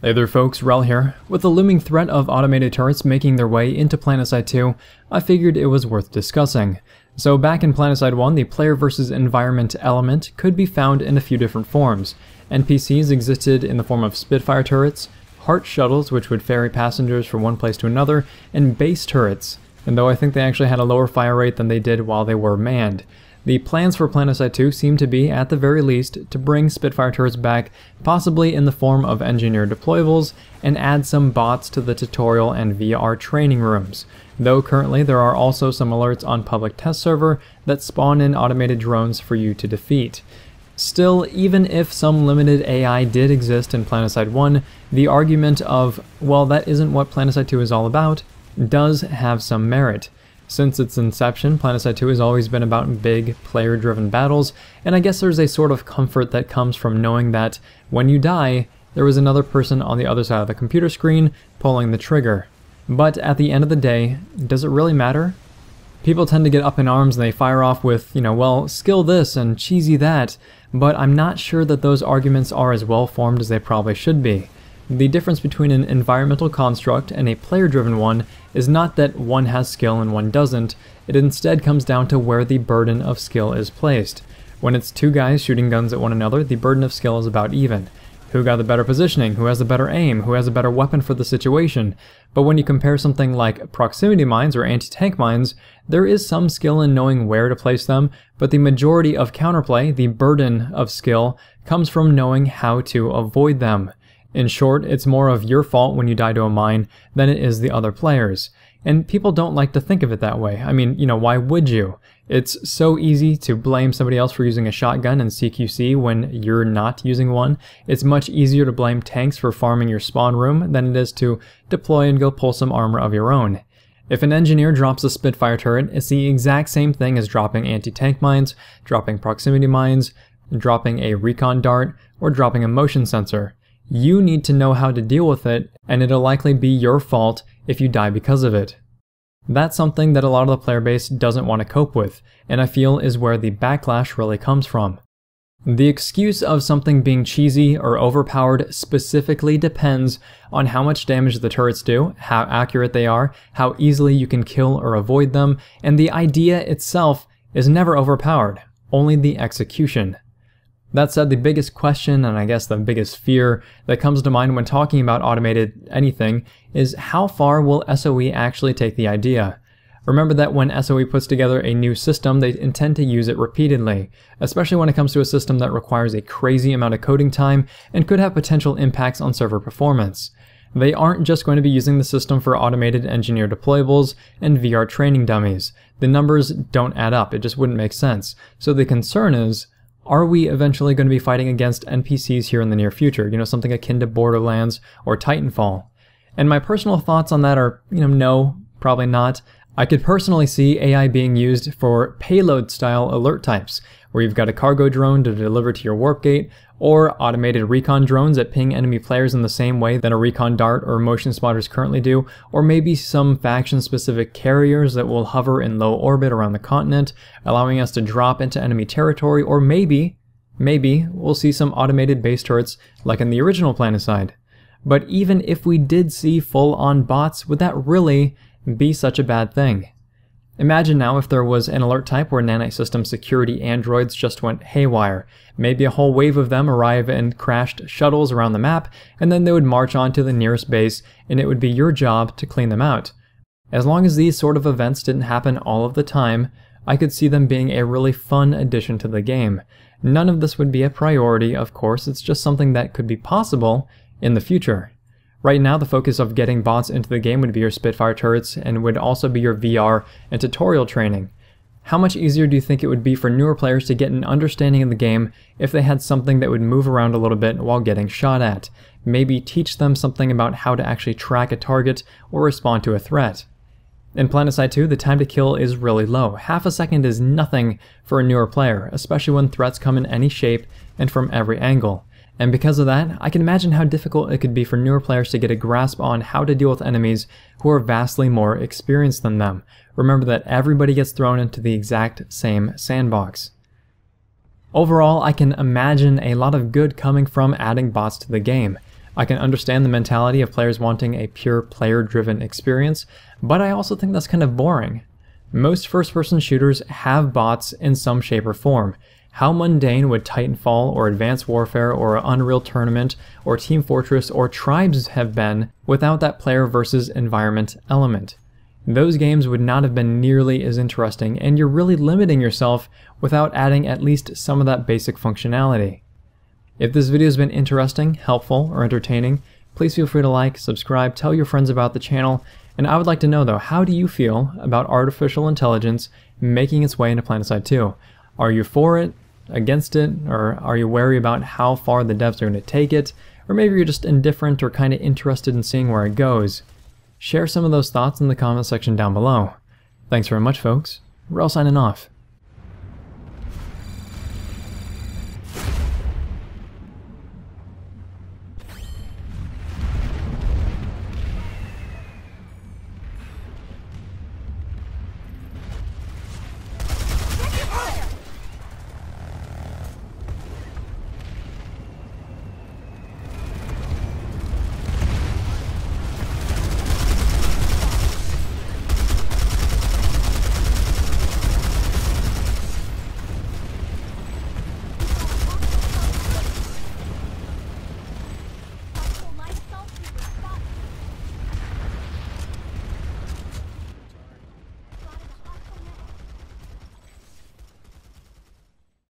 Hey there folks, Wrel here. With the looming threat of automated turrets making their way into PlanetSide 2, I figured it was worth discussing. So back in PlanetSide 1, the player versus environment element could be found in a few different forms. NPCs existed in the form of Spitfire turrets, heart shuttles which would ferry passengers from one place to another, and base turrets, and though I think they actually had a lower fire rate than they did while they were manned. The plans for PlanetSide 2 seem to be, at the very least, to bring Spitfire turrets back, possibly in the form of engineered deployables, and add some bots to the tutorial and VR training rooms. Though currently there are also some alerts on public test server that spawn in automated drones for you to defeat. Still, even if some limited AI did exist in PlanetSide 1, the argument of, well, that isn't what PlanetSide 2 is all about, does have some merit. Since its inception, PlanetSide 2 has always been about big, player-driven battles, and I guess there's a sort of comfort that comes from knowing that when you die, there was another person on the other side of the computer screen pulling the trigger. But at the end of the day, does it really matter? People tend to get up in arms and they fire off with, well, skill this and cheesy that, but I'm not sure that those arguments are as well formed as they probably should be. The difference between an environmental construct and a player-driven one is not that one has skill and one doesn't, it instead comes down to where the burden of skill is placed. When it's two guys shooting guns at one another, the burden of skill is about even. Who got the better positioning, who has the better aim, who has a better weapon for the situation. But when you compare something like proximity mines or anti-tank mines, there is some skill in knowing where to place them, but the majority of counterplay, the burden of skill, comes from knowing how to avoid them. In short, it's more of your fault when you die to a mine than it is the other players. And people don't like to think of it that way. I mean, why would you? It's so easy to blame somebody else for using a shotgun in CQC when you're not using one. It's much easier to blame tanks for farming your spawn room than it is to deploy and go pull some armor of your own. If an engineer drops a Spitfire turret, it's the exact same thing as dropping anti-tank mines, dropping proximity mines, dropping a recon dart, or dropping a motion sensor. You need to know how to deal with it, and it'll likely be your fault if you die because of it. That's something that a lot of the player base doesn't want to cope with, and I feel is where the backlash really comes from. The excuse of something being cheesy or overpowered specifically depends on how much damage the turrets do, how accurate they are, how easily you can kill or avoid them, and the idea itself is never overpowered, only the execution. That said, the biggest question, and I guess the biggest fear that comes to mind when talking about automated anything, is how far will SOE actually take the idea? Remember that when SOE puts together a new system, they intend to use it repeatedly, especially when it comes to a system that requires a crazy amount of coding time and could have potential impacts on server performance. They aren't just going to be using the system for automated engineered deployables and VR training dummies. The numbers don't add up, it just wouldn't make sense. So the concern is, are we eventually going to be fighting against NPCs here in the near future? Something akin to Borderlands or Titanfall. And my personal thoughts on that are, no, probably not. I could personally see AI being used for payload-style alert types, where you've got a cargo drone to deliver to your warp gate, or automated recon drones that ping enemy players in the same way that a recon dart or motion spotters currently do, or maybe some faction-specific carriers that will hover in low orbit around the continent, allowing us to drop into enemy territory, or maybe we'll see some automated base turrets like in the original PlanetSide. But even if we did see full-on bots, would that really be such a bad thing? Imagine now if there was an alert type where Nanite System security androids just went haywire. Maybe a whole wave of them arrive in crashed shuttles around the map, and then they would march on to the nearest base, and it would be your job to clean them out. As long as these sort of events didn't happen all of the time, I could see them being a really fun addition to the game. None of this would be a priority, of course, it's just something that could be possible in the future. Right now, the focus of getting bots into the game would be your Spitfire turrets and would also be your VR and tutorial training. How much easier do you think it would be for newer players to get an understanding of the game if they had something that would move around a little bit while getting shot at? Maybe teach them something about how to actually track a target or respond to a threat. In PlanetSide 2, the time to kill is really low. Half a second is nothing for a newer player, especially when threats come in any shape and from every angle. And because of that, I can imagine how difficult it could be for newer players to get a grasp on how to deal with enemies who are vastly more experienced than them. Remember that everybody gets thrown into the exact same sandbox. Overall, I can imagine a lot of good coming from adding bots to the game. I can understand the mentality of players wanting a pure player-driven experience, but I also think that's kind of boring. Most first-person shooters have bots in some shape or form. How mundane would Titanfall or Advanced Warfare or Unreal Tournament or Team Fortress or Tribes have been without that player versus environment element? Those games would not have been nearly as interesting, and you're really limiting yourself without adding at least some of that basic functionality. If this video has been interesting, helpful, or entertaining, please feel free to like, subscribe, tell your friends about the channel, and I would like to know though, how do you feel about artificial intelligence making its way into PlanetSide 2? Are you for it, against it, or are you wary about how far the devs are going to take it? Or maybe you're just indifferent or kind of interested in seeing where it goes. Share some of those thoughts in the comment section down below. Thanks very much, folks. Wrel signing off.